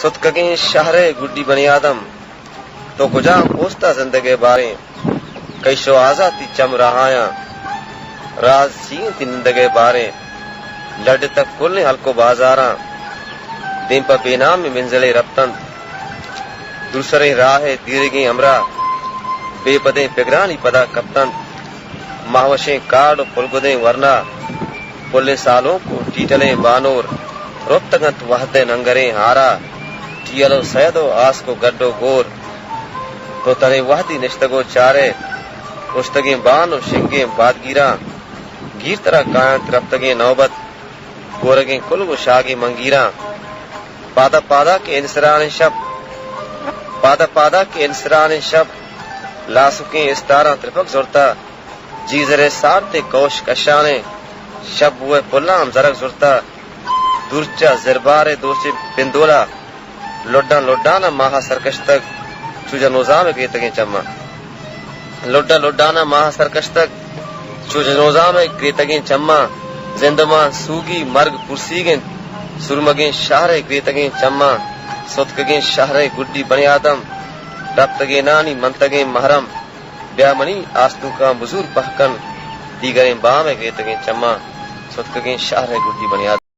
ستکگیں شہر گڈی بنی آدم تو کجا پوستا زندگی بارے کئی شو آزادی چم رہایا راز چین تی نندگے بارے لڈ تک کل ہلکو بازاراں دین پا بے نام منزلے ربتن دوسرے راہ دیرگیں امرا بے پدیں پگرانی پدا کپتن ماہوشیں کارڈ پلگدیں ورنا پلے سالوں کو ٹیٹلیں بانور روتگت وحدے ننگریں ہارا ٹیلو سیدو آس کو گڈو گور تو ترے وحدی نشتگو چارے اشتگیں بان و شنگیں بادگیراں گیر طرح کائنت رفتگیں نوبت گورگیں کل و شاگیں منگیراں پادا پادا کے انسران شب لاسکیں استاراں ترپک زورتا جیزرے سارتے کوش کشانے شب ہوئے پلام زرک زورتا دورچا زربارے دوچے پندولا لڈانا ماہا سرکش تک چوجا نظام گریتگیں چما لڈانا ماہا سرکش تک چوجا نظام گریتگیں چما زندمان سوگی مرگ پرسیگیں سرمگیں شہر گریتگیں چما ستکگیں شہر گڈی بنی آدم ربتگیں نانی منتگیں محرم بیا منی آستو کا مزور پہکن دیگریں بام گریتگیں چما ستکگیں شہر گڈی بنی آدم